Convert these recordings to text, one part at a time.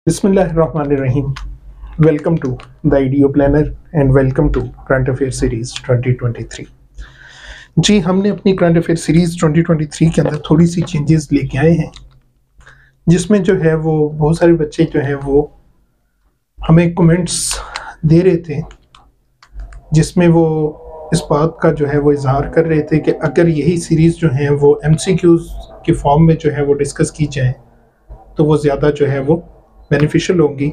Bismillahirrahmanirrahim. Welcome to the IDEO Planner and welcome to Current Affairs Series 2023. जी हमने अपनी current affair series 2023 के अंदर थोड़ी सी चेंजेस लेके आए हैं, जिसमें जो है वो बहुत सारे बच्चे जो है वो हमें कमेंट्स दे रहे थे, जिसमें वो इस बात का जो है वो इजहार कर रहे थे कि अगर यही सीरीज़ जो है वो MCQs के फॉर्म में जो है वो डिस्कस की जाए तो वो ज़्यादा जो है वो बेनिफिशियल होंगी।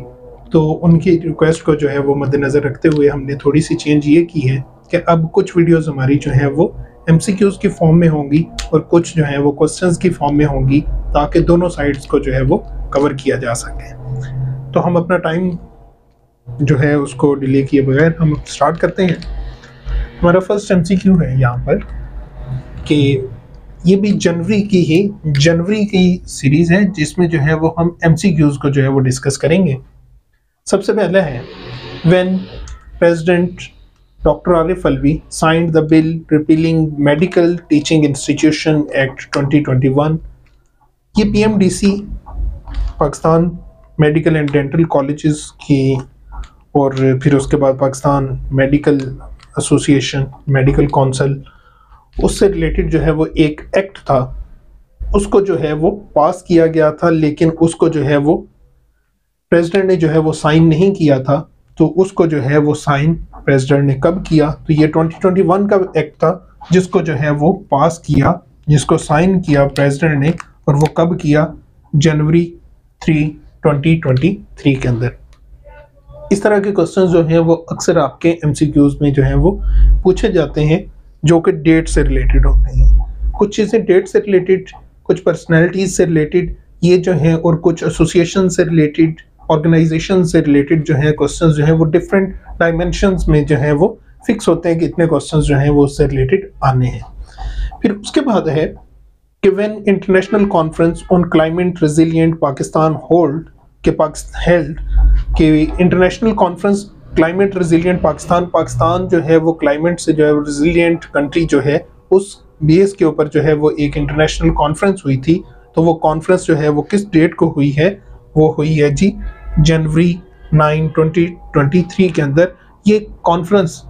तो उनकी रिक्वेस्ट को जो है वो मद्देनज़र रखते हुए हमने थोड़ी सी चेंज ये की है कि अब कुछ वीडियोस हमारी जो है वो MCQs की फॉर्म में होंगी और कुछ जो है वो क्वेश्चंस की फॉर्म में होंगी, ताकि दोनों साइड्स को जो है वो कवर किया जा सके। तो हम अपना टाइम जो है उसको डिले किए बगैर हम स्टार्ट करते हैं। हमारा फर्स्ट MCQ है यहाँ पर कि ये भी जनवरी की सीरीज है, जिसमें जो है वो हम MCQs को जो है वो डिस्कस करेंगे। सबसे पहला है when president doctor Arif Alvi signed the bill repealing medical teaching institution act 2021। ये PMDC Pakistan medical and dental colleges की और फिर उसके बाद Pakistan medical association medical council, उससे रिलेटेड जो है वो एक एक्ट था, उसको जो है वो पास किया गया था, लेकिन उसको जो है वो प्रेसिडेंट ने जो है वो साइन नहीं किया था। तो उसको जो है वो साइन प्रेसिडेंट ने कब किया? तो ये 2021 का एक्ट था जिसको जो है वो पास किया, जिसको साइन किया प्रेसिडेंट ने, और वो कब किया? जनवरी 3, 2023 के अंदर। इस तरह के क्वेश्चंस जो हैं वो अक्सर आपके MCQs में जो है वो पूछे जाते हैं, जो कि डेट से रिलेटेड होते हैं। कुछ चीज़ें डेट से रिलेटेड, कुछ पर्सनैलिटीज से रिलेटेड ये जो हैं, और कुछ एसोसिएशन से रिलेटेड, ऑर्गेनाइजेशन से रिलेटेड जो है क्वेश्चंस जो हैं वो डिफरेंट डायमेंशंस में जो है वो फिक्स होते हैं कि इतने क्वेश्चंस जो हैं वो उससे रिलेटेड आने हैं। फिर उसके बाद है कि when international conference on climate resilient Pakistan held कि international conference climate resilient Pakistan जो है वो क्लाइमेट से जो है रेजिलिएंट कंट्री जो है, उस बेस के ऊपर जो है वो एक इंटरनेशनल कॉन्फ्रेंस हुई थी। तो वो कॉन्फ्रेंस जो है वो किस डेट को हुई है? वो हुई है जी जनवरी 9, 2023 के अंदर। ये कॉन्फ्रेंस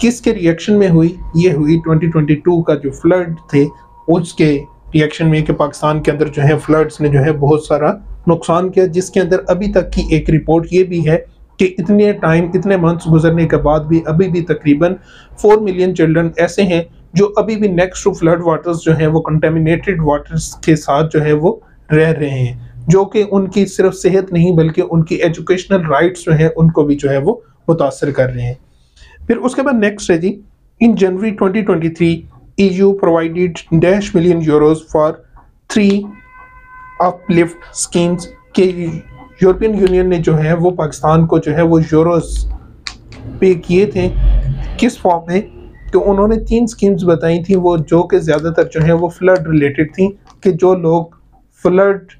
किसके रिएक्शन में हुई? ये हुई 2022 का जो फ्लड थे उसके रिएक्शन में, कि पाकिस्तान के अंदर जो है फ्लड्स ने जो है बहुत सारा नुकसान किया, जिसके अंदर अभी तक की एक रिपोर्ट ये भी है कि इतने मंथ्स गुजरने के बाद भी अभी भी तकरीबन 4 मिलियन चिल्ड्रन ऐसे हैं जो अभी भी नेक्स्ट टू फ्लड वाटर्स जो हैं वो कंटेमिनेटेड वाटर्स के साथ जो है वो रह रहे हैं, जो कि उनकी सिर्फ सेहत नहीं बल्कि उनकी एजुकेशनल राइट्स जो है उनको भी जो है वो मुतासर कर रहे हैं। फिर उसके बाद नेक्स्ट है जी, इन जनवरी 2023 EU provided $1 million for 3 uplift schemes के यूरोपियन यूनियन ने जो है वो पाकिस्तान को जो है वो यूरोस पे किए थे। किस फॉर्म में? तो उन्होंने 3 स्कीम्स बताई थी, वो जो कि ज़्यादातर जो है वो फ्लड रिलेटेड थी, कि जो लोग फ्लड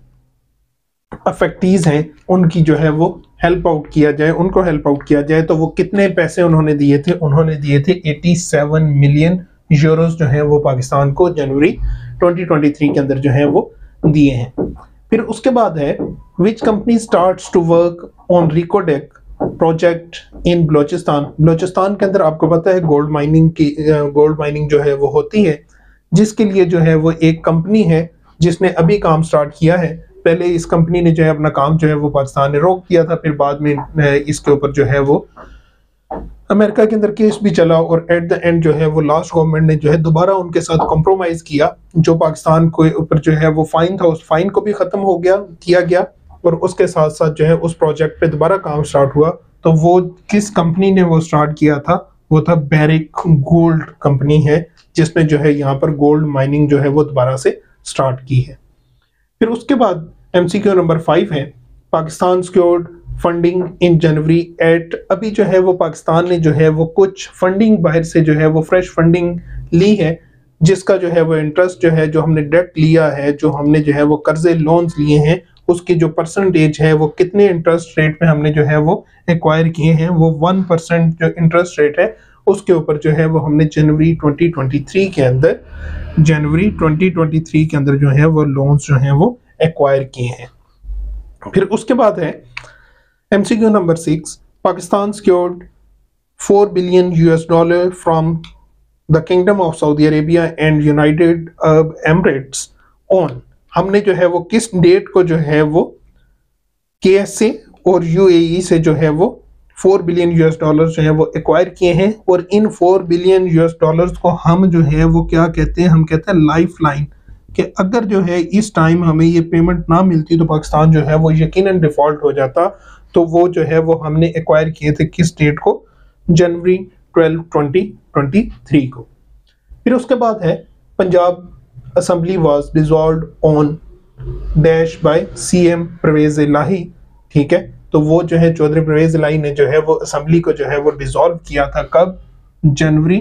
अफेक्टीज हैं उनकी जो है वो हेल्प आउट किया जाए, उनको हेल्प आउट किया जाए। तो वो कितने पैसे उन्होंने दिए थे? उन्होंने दिए थे 87 मिलियन यूरोस जो है वो पाकिस्तान को जनवरी 2023 के अंदर जो है वो दिए हैं। फिर उसके बाद है which company starts to work on Rekodiq project in Balochistan के अंदर आपको पता है गोल्ड माइनिंग जो है वो होती है, जिसके लिए जो है वो एक कंपनी है जिसने अभी काम स्टार्ट किया है। पहले इस कंपनी ने जो है अपना काम जो है वो पाकिस्तान ने रोक दिया था, फिर बाद में इसके ऊपर जो है वो अमेरिका के अंदर केस भी चला, और एट द एंड जो है वो लास्ट गवर्नमेंट ने जो है दोबारा उनके साथ कॉम्प्रोमाइज किया। जो पाकिस्तान को ऊपर जो है वो फाइन था, उस फाइन को भी खत्म किया गया, और उसके साथ साथ जो है उस प्रोजेक्ट पे दोबारा काम स्टार्ट हुआ। तो वो किस कंपनी ने वो स्टार्ट किया था? वो था बैरिक गोल्ड कंपनी है, जिसने जो है यहाँ पर गोल्ड माइनिंग जो है वो दोबारा से स्टार्ट की है। फिर उसके बाद MCQ नंबर 5 है Pakistan secured funding in January eight. अभी जो है वो पाकिस्तान ने जो है वो कुछ फंडिंग बाहर से जो है वो फ्रेश फंडिंग ली है, जिसका जो है वो इंटरेस्ट जो है, जो हमने डेट लिया है, जो हमने जो है वो कर्जे लोन्स लिए हैं, उसकी जो परसेंटेज है वो कितने इंटरेस्ट रेट में हमने जो है वो एक्वायर किए हैं, वो 1% जो इंटरेस्ट रेट है उसके ऊपर जो है वो हमने जनवरी 2023 के अंदर जो है वो लोन्स जो हैं वो एक्वायर किए हैं। फिर उसके बाद है MCQ number 6, Pakistan secured $4 billion from the kingdom of Saudi Arabia and United Arab Emirates on. हमने जो है वो किस डेट को जो है वो KSA और UAE से जो है वो $4 billion जो है वो एक्वायर किए हैं, और इन $4 billion को हम जो है वो क्या कहते हैं, हम कहते हैं लाइफ लाइन, कि अगर जो है इस टाइम हमें ये पेमेंट ना मिलती तो पाकिस्तान जो है वो यकीनन डिफॉल्ट हो जाता। तो वो जो है वो हमने एक्वायर किए थे किस डेट को, जनवरी 12, 2023 को। फिर उसके बाद है Punjab assembly was dissolved on dash by CM Parvez Elahi, ठीक है। तो वो जो है चौधरी परवेज इलाही ने जो है वो असेंबली को जो है वो डिसॉल्व किया था कब, जनवरी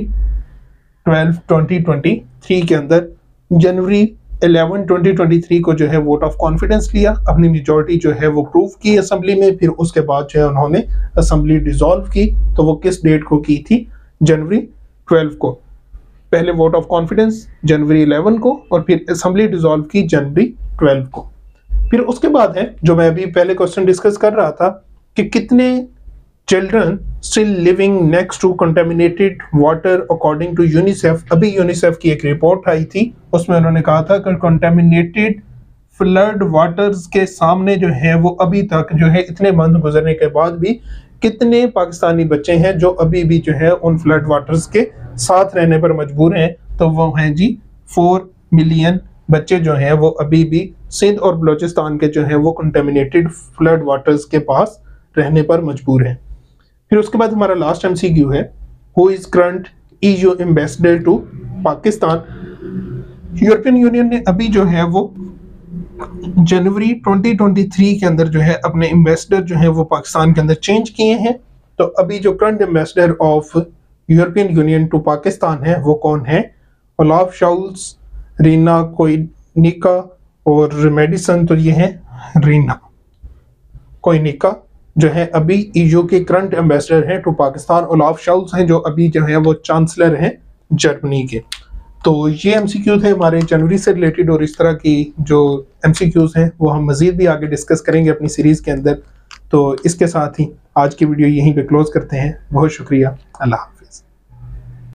12, 2023 के अंदर। जनवरी 11, 2023 को जो है वोट ऑफ कॉन्फिडेंस लिया, अपनी मेजॉरिटी जो है वो प्रूव की असेंबली में। फिर उसके बाद जो है उन्होंने असेंबली डिसॉल्व की, तो वो किस डेट को की थी, जनवरी 12 को। पहले वोट ऑफ कॉन्फिडेंस जनवरी 11 को, और फिर असेंबली डिसॉल्व की जनवरी 12 को। फिर उसके बाद है जो मैं अभी पहले क्वेश्चन डिस्कस कर रहा था कि कितने children still living next to contaminated water according to UNICEF. अभी यूनिसेफ की एक रिपोर्ट आई थी, उसमें उन्होंने कहा था कि कंटेमिनेटेड फ्लड वाटर्स के सामने जो है वो अभी तक जो है इतने मंथ गुजरने के बाद भी कितने पाकिस्तानी बच्चे हैं जो अभी भी जो है उन फ्लड वाटर्स के साथ रहने पर मजबूर हैं। तो वो हैं जी 4 मिलियन बच्चे जो हैं वो अभी भी सिंध और बलूचिस्तान के जो है वो कंटेमिनेटेड फ्लड वाटर्स के पास रहने पर मजबूर हैं। फिर उसके बाद हमारा लास्ट MCQ है, who is current EU ambassador to Pakistan. European Union ने अभी जो है वो जनवरी 2023 के अंदर जो है अपने एम्बेसडर जो है वो पाकिस्तान के अंदर चेंज किए हैं। तो अभी जो current ambassador of European Union to Pakistan है वो कौन है, ओलाफ शाउल्स, रीना कोइनिका और मेडिसन। तो ये है रीना कोइनिका जो है अभी EU के करंट एम्बेसडर हैं टू पाकिस्तान। ओलाफ शाउल्स हैं जो अभी जो है वो चांसलर हैं जर्मनी के। तो ये MCQ थे हमारे जनवरी से रिलेटेड, और इस तरह की जो MCQs हैं वो हम मज़ीद भी आगे डिस्कस करेंगे अपनी सीरीज़ के अंदर। तो इसके साथ ही आज की वीडियो यहीं पे क्लोज करते हैं। बहुत शुक्रिया, अल्लाह।